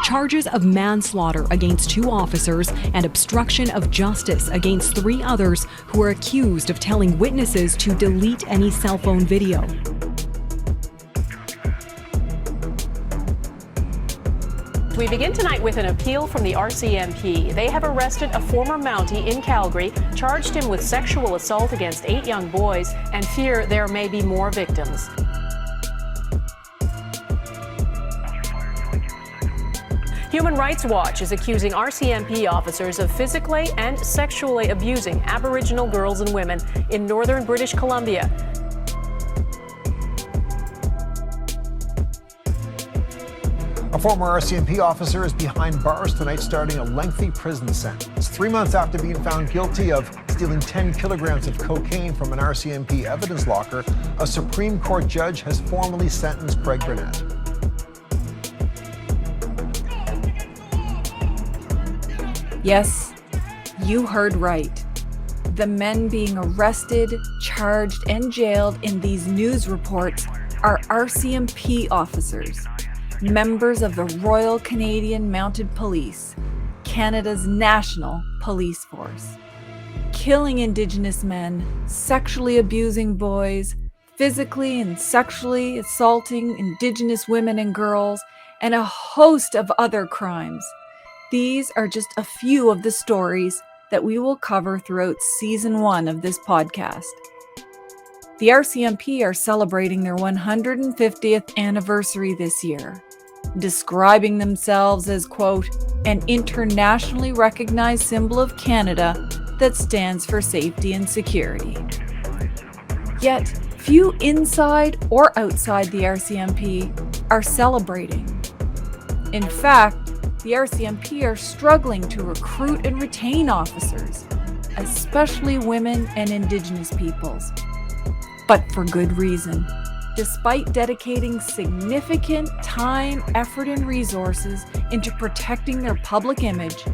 charges of manslaughter against 2 officers and obstruction of justice against 3 others who are accused of telling witnesses to delete any cell phone video. We begin tonight with an appeal from the RCMP. They have arrested a former Mountie in Calgary, charged him with sexual assault against 8 young boys, and fear there may be more victims. Human Rights Watch is accusing RCMP officers of physically and sexually abusing Aboriginal girls and women in northern British Columbia. A former RCMP officer is behind bars tonight, starting a lengthy prison sentence. 3 months after being found guilty of stealing 10 kilograms of cocaine from an RCMP evidence locker, a Supreme Court judge has formally sentenced Craig Burnett. Yes, you heard right. The men being arrested, charged, and jailed in these news reports are RCMP officers, members of the Royal Canadian Mounted Police, Canada's national police force, killing Indigenous men, sexually abusing boys, physically and sexually assaulting Indigenous women and girls, and a host of other crimes. These are just a few of the stories that we will cover throughout Season 1 of this podcast. The RCMP are celebrating their 150th anniversary this year, describing themselves as, quote, an internationally recognized symbol of Canada that stands for safety and security. Yet, few inside or outside the RCMP are celebrating. In fact, the RCMP are struggling to recruit and retain officers, especially women and Indigenous peoples. But for good reason. Despite dedicating significant time, effort, and resources into protecting their public image,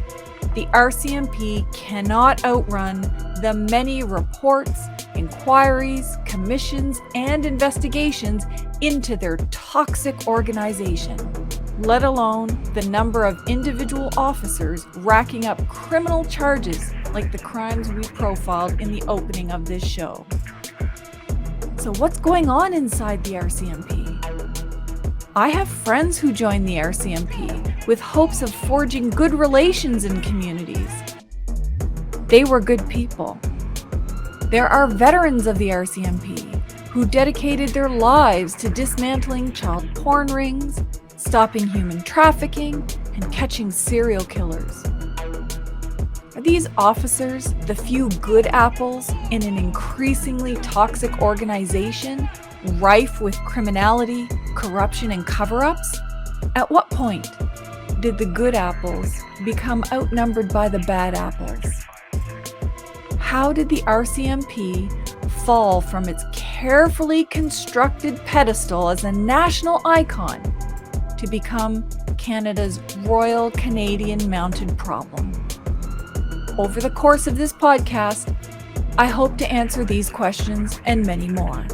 the RCMP cannot outrun the many reports, inquiries, commissions, and investigations into their toxic organization, let alone the number of individual officers racking up criminal charges like the crimes we profiled in the opening of this show. So what's going on inside the RCMP? I have friends who joined the RCMP with hopes of forging good relations in communities. They were good people. There are veterans of the RCMP who dedicated their lives to dismantling child porn rings, stopping human trafficking, and catching serial killers. Are these officers the few good apples in an increasingly toxic organization rife with criminality, corruption, and cover-ups? At what point did the good apples become outnumbered by the bad apples? How did the RCMP fall from its carefully constructed pedestal as a national icon to become Canada's Royal Canadian Mounted problem? Over the course of this podcast, I hope to answer these questions and many more.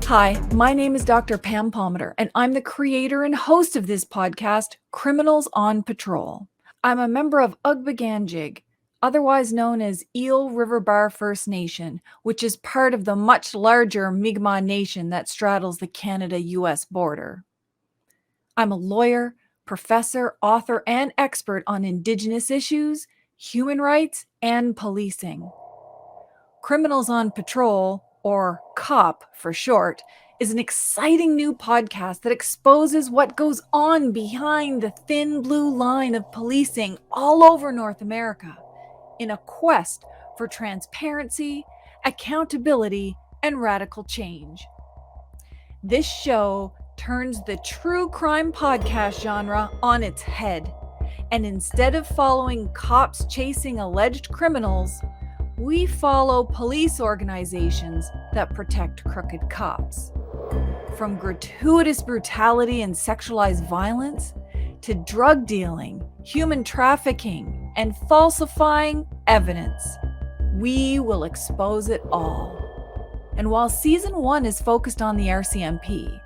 Hi, my name is Dr. Pam Palmater, and I'm the creator and host of this podcast, Criminals on Patrol. I'm a member of Ugbaganjig, otherwise known as Eel River Bar First Nation, which is part of the much larger Mi'kmaq Nation that straddles the Canada-US border. I'm a lawyer, professor, author, and expert on Indigenous issues, human rights, and policing. Criminals on Patrol, or COP for short, is an exciting new podcast that exposes what goes on behind the thin blue line of policing all over North America in a quest for transparency, accountability, and radical change. This show turns the true crime podcast genre on its head, and instead of following cops chasing alleged criminals, we follow police organizations that protect crooked cops. From gratuitous brutality and sexualized violence to drug dealing, human trafficking, and falsifying evidence, we will expose it all. And while Season 1 is focused on the RCMP,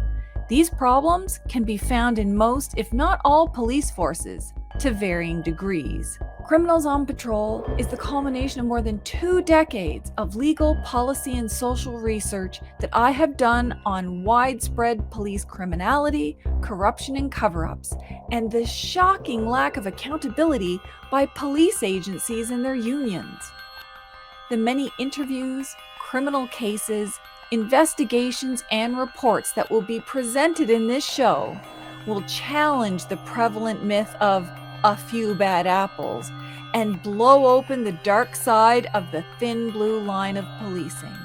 These problems can be found in most, if not all, police forces to varying degrees. Criminals on Patrol is the culmination of more than 2 decades of legal, policy, and social research that I have done on widespread police criminality, corruption, and cover-ups, and the shocking lack of accountability by police agencies and their unions. The many interviews, criminal cases, investigations, and reports that will be presented in this show will challenge the prevalent myth of a few bad apples and blow open the dark side of the thin blue line of policing.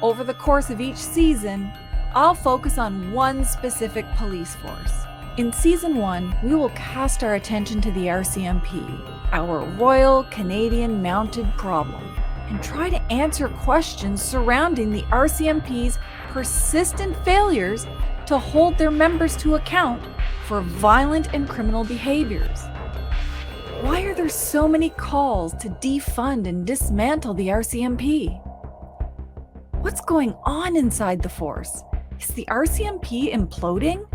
Over the course of each season, I'll focus on one specific police force. In Season 1, we will cast our attention to the RCMP, our Royal Canadian Mounted Problem, and try to answer questions surrounding the RCMP's persistent failures to hold their members to account for violent and criminal behaviors. Why are there so many calls to defund and dismantle the RCMP? What's going on inside the force? Is the RCMP imploding?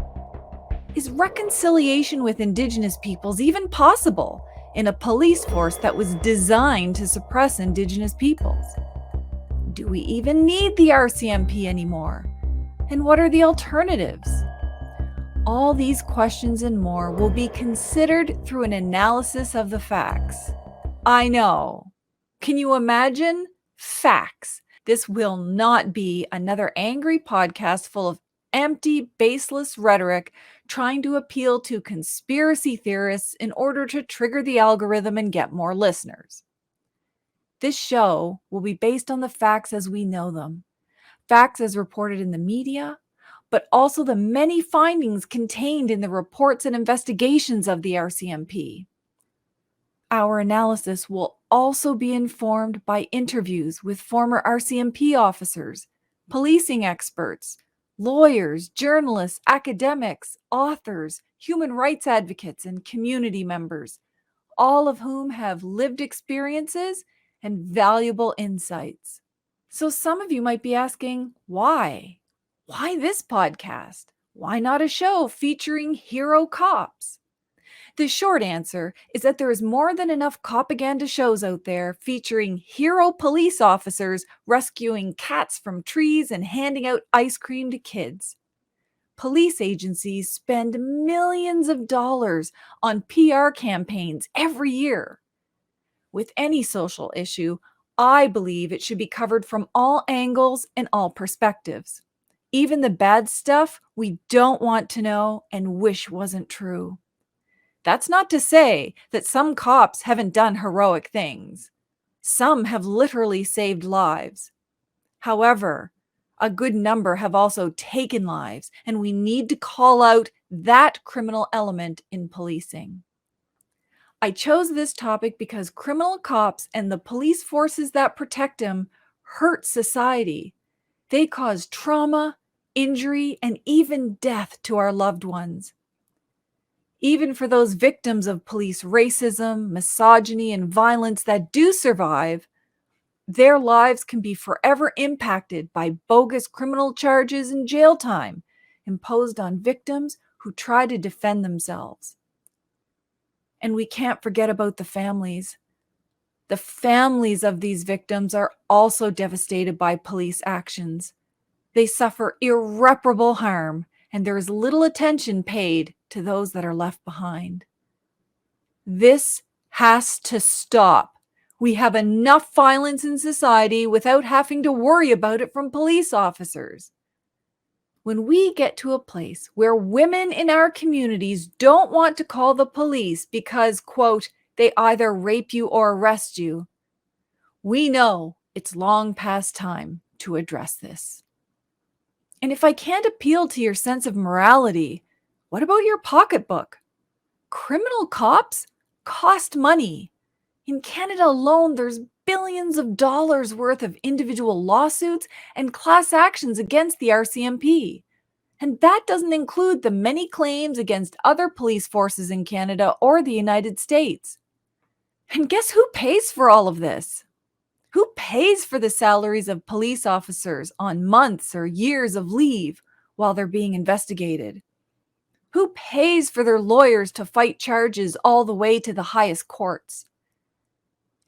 Is reconciliation with Indigenous peoples even possible in a police force that was designed to suppress Indigenous peoples? Do we even need the RCMP anymore? And what are the alternatives? All these questions and more will be considered through an analysis of the facts. I know. Can you imagine? Facts. This will not be another angry podcast full of empty, baseless rhetoric trying to appeal to conspiracy theorists in order to trigger the algorithm and get more listeners. This show will be based on the facts as we know them, facts as reported in the media, but also the many findings contained in the reports and investigations of the RCMP. Our analysis will also be informed by interviews with former RCMP officers, policing experts, lawyers, journalists, academics, authors, human rights advocates, and community members, all of whom have lived experiences and valuable insights. So some of you might be asking, why? Why this podcast? Why not a show featuring hero cops? The short answer is that there is more than enough propaganda shows out there featuring hero police officers rescuing cats from trees and handing out ice cream to kids. Police agencies spend millions of dollars on PR campaigns every year. With any social issue, I believe it should be covered from all angles and all perspectives. Even the bad stuff we don't want to know and wish wasn't true. That's not to say that some cops haven't done heroic things. Some have literally saved lives. However, a good number have also taken lives, and we need to call out that criminal element in policing. I chose this topic because criminal cops and the police forces that protect them hurt society. They cause trauma, injury, and even death to our loved ones. Even for those victims of police racism, misogyny, and violence that do survive, their lives can be forever impacted by bogus criminal charges and jail time imposed on victims who try to defend themselves. And we can't forget about the families. The families of these victims are also devastated by police actions. They suffer irreparable harm, and there is little attention paid to those that are left behind. This has to stop. We have enough violence in society without having to worry about it from police officers. When we get to a place where women in our communities don't want to call the police because, quote, they either rape you or arrest you, we know it's long past time to address this. And if I can't appeal to your sense of morality, what about your pocketbook? Criminal cops cost money. In Canada alone, there's billions of dollars worth of individual lawsuits and class actions against the RCMP. And that doesn't include the many claims against other police forces in Canada or the United States. And guess who pays for all of this? Who pays for the salaries of police officers on months or years of leave while they're being investigated? Who pays for their lawyers to fight charges all the way to the highest courts?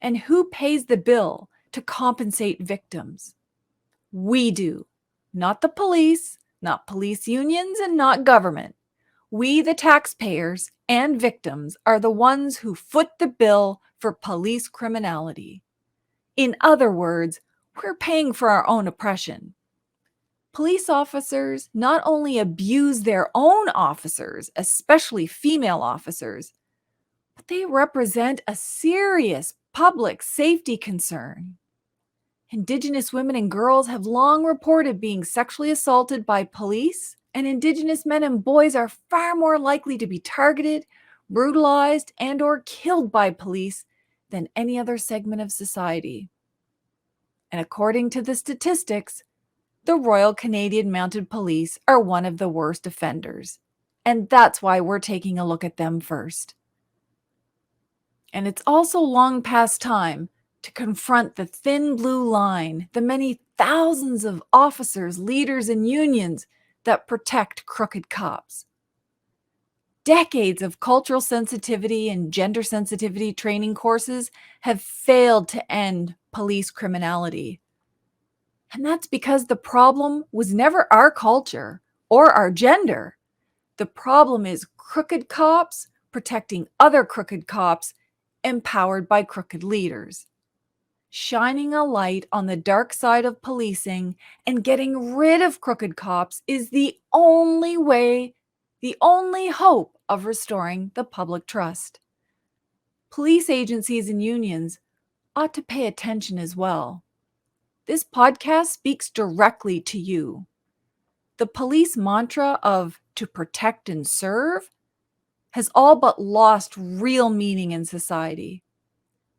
And who pays the bill to compensate victims? We do. Not the police, not police unions, and not government. We, the taxpayers and victims, are the ones who foot the bill for police criminality. In other words, we're paying for our own oppression. Police officers not only abuse their own officers, especially female officers, but they represent a serious public safety concern. Indigenous women and girls have long reported being sexually assaulted by police, and Indigenous men and boys are far more likely to be targeted, brutalized, and/or killed by police than any other segment of society. And according to the statistics, the Royal Canadian Mounted Police are one of the worst offenders. And that's why we're taking a look at them first. And it's also long past time to confront the thin blue line, the many thousands of officers, leaders, and unions that protect crooked cops. Decades of cultural sensitivity and gender sensitivity training courses have failed to end police criminality. And that's because the problem was never our culture or our gender. The problem is crooked cops protecting other crooked cops empowered by crooked leaders. Shining a light on the dark side of policing and getting rid of crooked cops is the only way, the only hope of restoring the public trust. Police agencies and unions ought to pay attention as well. This podcast speaks directly to you. The police mantra of to protect and serve has all but lost real meaning in society.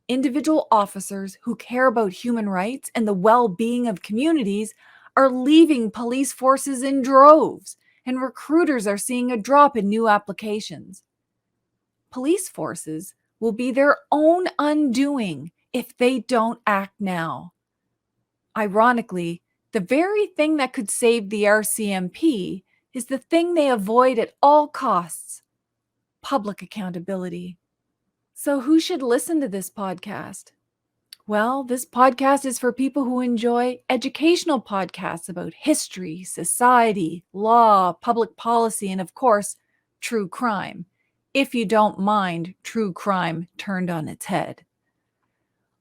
Individual officers who care about human rights and the well-being of communities are leaving police forces in droves, and recruiters are seeing a drop in new applications. Police forces will be their own undoing if they don't act now. Ironically, the very thing that could save the RCMP is the thing they avoid at all costs: public accountability. So who should listen to this podcast? Well, this podcast is for people who enjoy educational podcasts about history, society, law, public policy, and of course, true crime, if you don't mind true crime turned on its head.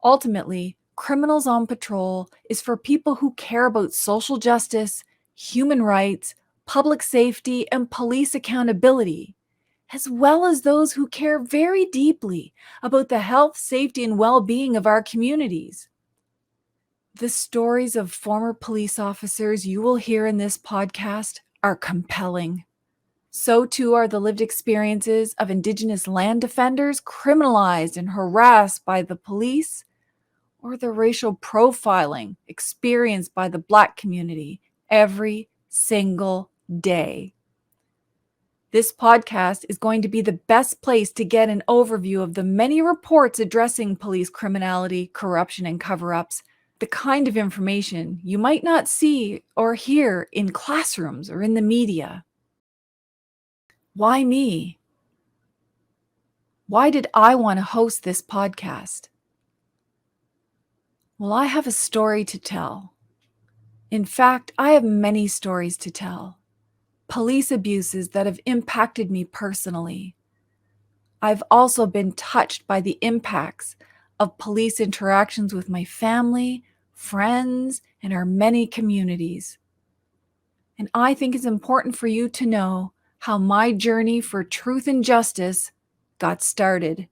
Ultimately, Criminals on Patrol is for people who care about social justice, human rights, public safety, and police accountability, as well as those who care very deeply about the health, safety, and well-being of our communities. The stories of former police officers you will hear in this podcast are compelling. So too are the lived experiences of Indigenous land defenders criminalized and harassed by the police, or the racial profiling experienced by the Black community every single day. This podcast is going to be the best place to get an overview of the many reports addressing police criminality, corruption, and cover-ups, the kind of information you might not see or hear in classrooms or in the media. Why me? Why did I want to host this podcast? Well, I have a story to tell. In fact, I have many stories to tell. Police abuses that have impacted me personally. I've also been touched by the impacts of police interactions with my family, friends, and our many communities. And I think it's important for you to know how my journey for truth and justice got started.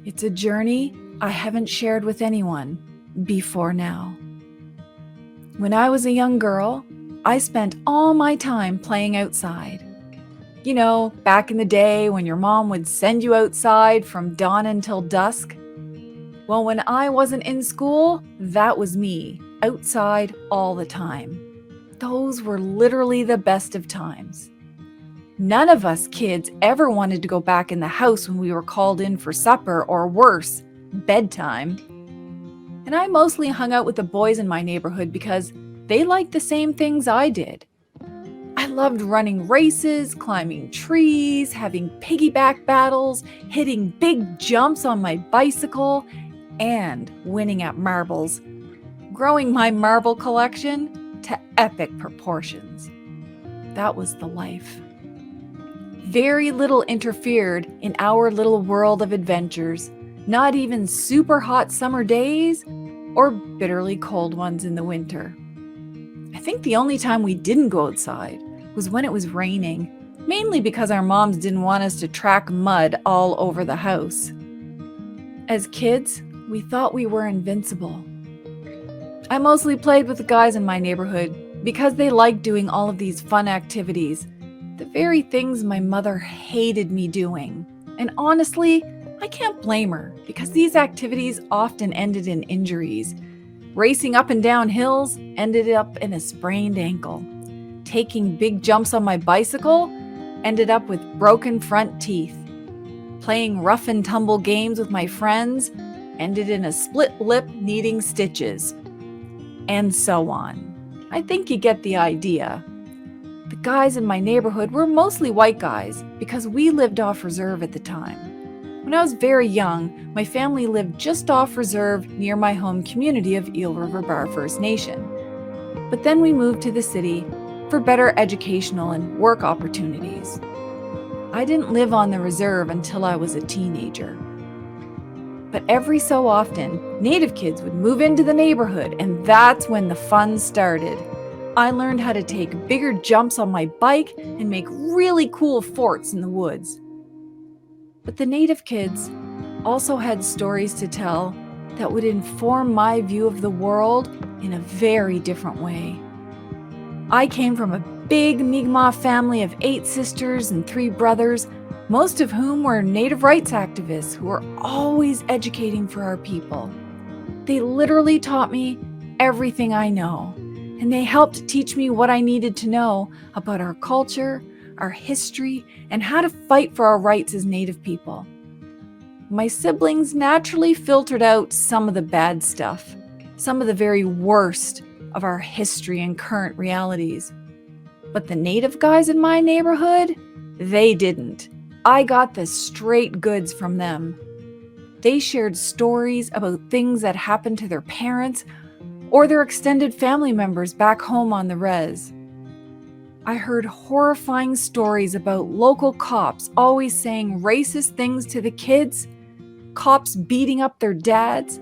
It's a journey I haven't shared with anyone before now. When I was a young girl, I spent all my time playing outside. You know, back in the day when your mom would send you outside from dawn until dusk. Well, when I wasn't in school, that was me, outside all the time. Those were literally the best of times. None of us kids ever wanted to go back in the house when we were called in for supper, or worse, bedtime. And I mostly hung out with the boys in my neighborhood because they liked the same things I did. loved running races, climbing trees, having piggyback battles, hitting big jumps on my bicycle, and winning at marbles, growing my marble collection to epic proportions. That was the life. Very little interfered in our little world of adventures, not even super hot summer days or bitterly cold ones in the winter. I think the only time we didn't go outside was when it was raining, mainly because our moms didn't want us to track mud all over the house. As kids, we thought we were invincible. I mostly played with the guys in my neighborhood because they liked doing all of these fun activities, the very things my mother hated me doing. And honestly, I can't blame her because these activities often ended in injuries. Racing up and down hills ended up in a sprained ankle. Taking big jumps on my bicycle ended up with broken front teeth. Playing rough and tumble games with my friends ended in a split lip needing stitches. And so on. I think you get the idea. The guys in my neighborhood were mostly white guys because we lived off reserve at the time. When I was very young, my family lived just off reserve near my home community of Eel River Bar First Nation. But then we moved to the city for better educational and work opportunities. I didn't live on the reserve until I was a teenager. But every so often, Native kids would move into the neighborhood, and that's when the fun started. I learned how to take bigger jumps on my bike and make really cool forts in the woods. But the Native kids also had stories to tell that would inform my view of the world in a very different way. I came from a big Mi'kmaq family of 8 sisters and 3 brothers, most of whom were Native rights activists who were always educating for our people. They literally taught me everything I know, and they helped teach me what I needed to know about our culture, our history, and how to fight for our rights as Native people. My siblings naturally filtered out some of the bad stuff, some of the very worst of our history and current realities. But the Native guys in my neighborhood, they didn't. I got the straight goods from them. They shared stories about things that happened to their parents or their extended family members back home on the res. I heard horrifying stories about local cops always saying racist things to the kids, cops beating up their dads,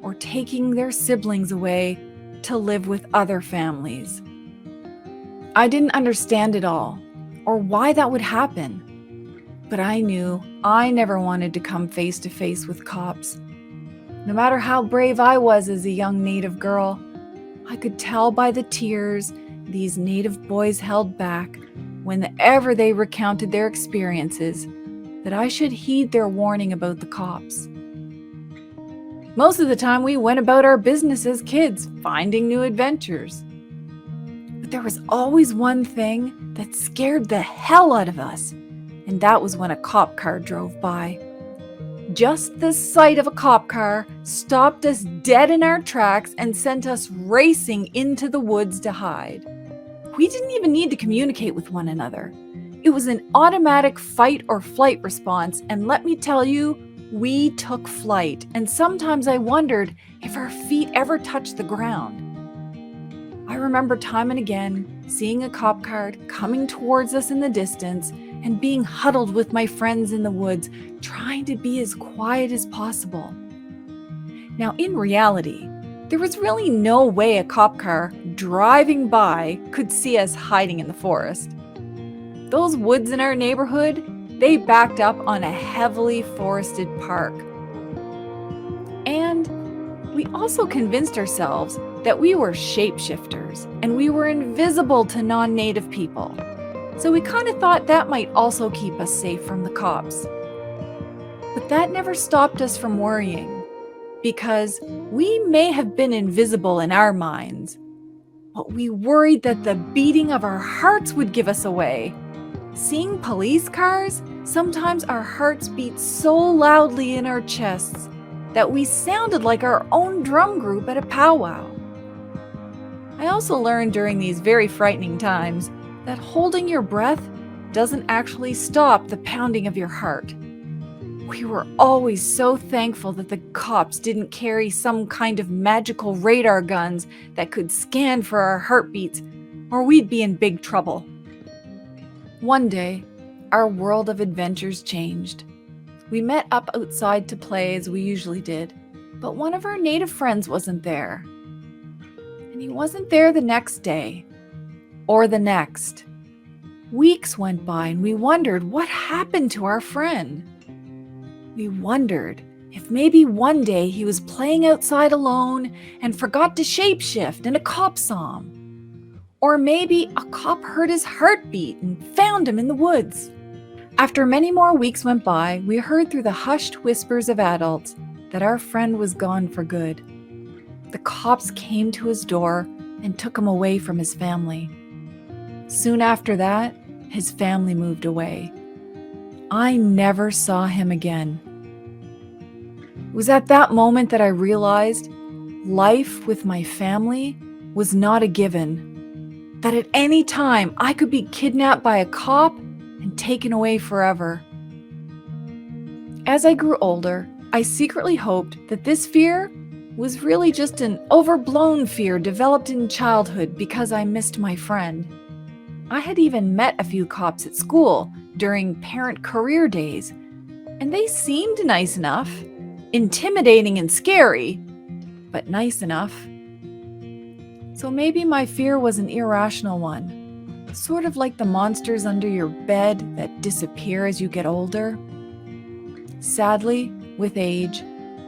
or taking their siblings away to live with other families. I didn't understand it all, or why that would happen. But I knew I never wanted to come face to face with cops. No matter how brave I was as a young Native girl, I could tell by the tears these Native boys held back whenever they recounted their experiences that I should heed their warning about the cops. Most of the time we went about our business as kids, finding new adventures. But there was always one thing that scared the hell out of us. And that was when a cop car drove by. Just the sight of a cop car stopped us dead in our tracks and sent us racing into the woods to hide. We didn't even need to communicate with one another. It was an automatic fight or flight response, and let me tell you, we took flight, and sometimes I wondered if our feet ever touched the ground. I remember time and again seeing a cop car coming towards us in the distance and being huddled with my friends in the woods, trying to be as quiet as possible. Now, in reality, there was really no way a cop car driving by could see us hiding in the forest. Those woods in our neighborhood, they backed up on a heavily forested park. And we also convinced ourselves that we were shapeshifters and we were invisible to non-Native people. So we kind of thought that might also keep us safe from the cops. But that never stopped us from worrying, because we may have been invisible in our minds, but we worried that the beating of our hearts would give us away. Seeing police cars, sometimes our hearts beat so loudly in our chests that we sounded like our own drum group at a powwow. I also learned during these very frightening times that holding your breath doesn't actually stop the pounding of your heart. We were always so thankful that the cops didn't carry some kind of magical radar guns that could scan for our heartbeats, or we'd be in big trouble. One day, our world of adventures changed. We met up outside to play as we usually did, but one of our native friends wasn't there. And he wasn't there the next day, or the next. Weeks went by and we wondered what happened to our friend. We wondered if maybe one day he was playing outside alone and forgot to shapeshift and a cop saw him. Or maybe a cop heard his heartbeat and found him in the woods. After many more weeks went by, we heard through the hushed whispers of adults that our friend was gone for good. The cops came to his door and took him away from his family. Soon after that, his family moved away. I never saw him again. It was at that moment that I realized life with my family was not a given. That at any time I could be kidnapped by a cop and taken away forever. As I grew older, I secretly hoped that this fear was really just an overblown fear developed in childhood because I missed my friend. I had even met a few cops at school during parent career days, and they seemed nice enough, intimidating and scary, but nice enough. So maybe my fear was an irrational one, sort of like the monsters under your bed that disappear as you get older. Sadly, with age,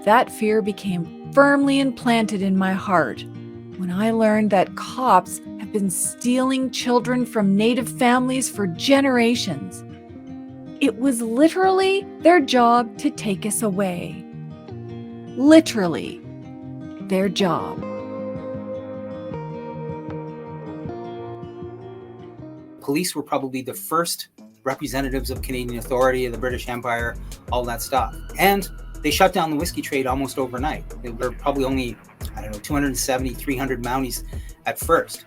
that fear became firmly implanted in my heart when I learned that cops have been stealing children from Native families for generations. It was literally their job to take us away. Literally, their job. Police were probably the first representatives of Canadian authority, of the British Empire, all that stuff. And they shut down the whiskey trade almost overnight. There were probably only, 270, 300 Mounties at first.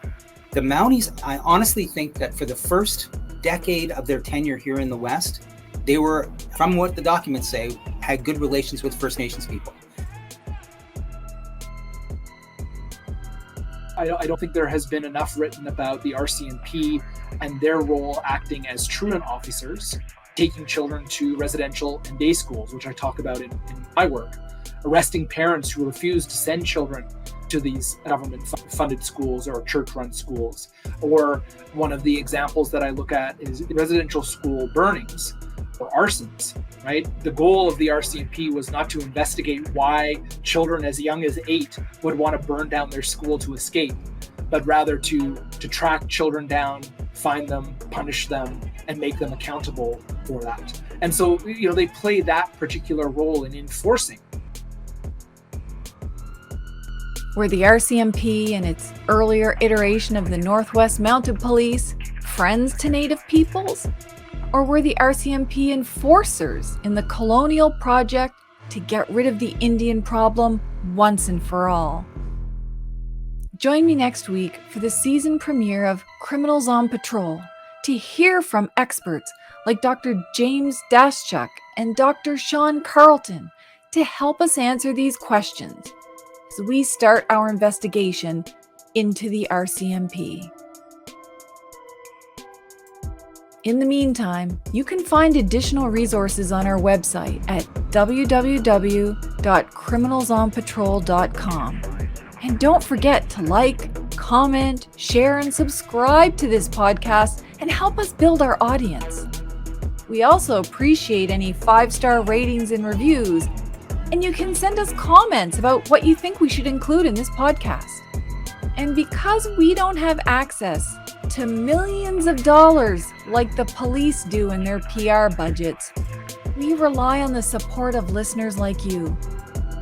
The Mounties, I honestly think that for the first decade of their tenure here in the West, they were, from what the documents say, had good relations with First Nations people. I don't think there has been enough written about the RCMP and their role acting as truant officers, taking children to residential and day schools, which I talk about in my work, arresting parents who refuse to send children to these government-funded schools or church-run schools. Or one of the examples that I look at is residential school burnings or arsons, right? The goal of the RCMP was not to investigate why children as young as 8 would want to burn down their school to escape, but rather to track children down, find them, punish them, and make them accountable for that. And so, they play that particular role in enforcing. Were the RCMP and its earlier iteration of the Northwest Mounted Police friends to Native peoples? Or were the RCMP enforcers in the colonial project to get rid of the Indian problem once and for all? Join me next week for the season premiere of Criminals on Patrol to hear from experts like Dr. James Daschuk and Dr. Sean Carlton to help us answer these questions as we start our investigation into the RCMP. In the meantime, you can find additional resources on our website at www.criminalsonpatrol.com. And don't forget to like, comment, share, and subscribe to this podcast and help us build our audience. We also appreciate any 5-star ratings and reviews, and you can send us comments about what you think we should include in this podcast. And because we don't have access to millions of dollars like the police do in their PR budgets, we rely on the support of listeners like you.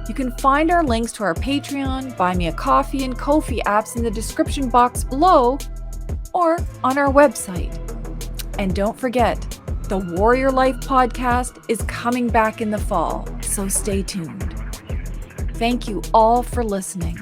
You can find our links to our Patreon, Buy Me a Coffee, and Ko-fi apps in the description box below or on our website. And don't forget, the Warrior Life podcast is coming back in the fall, so stay tuned. Thank you all for listening.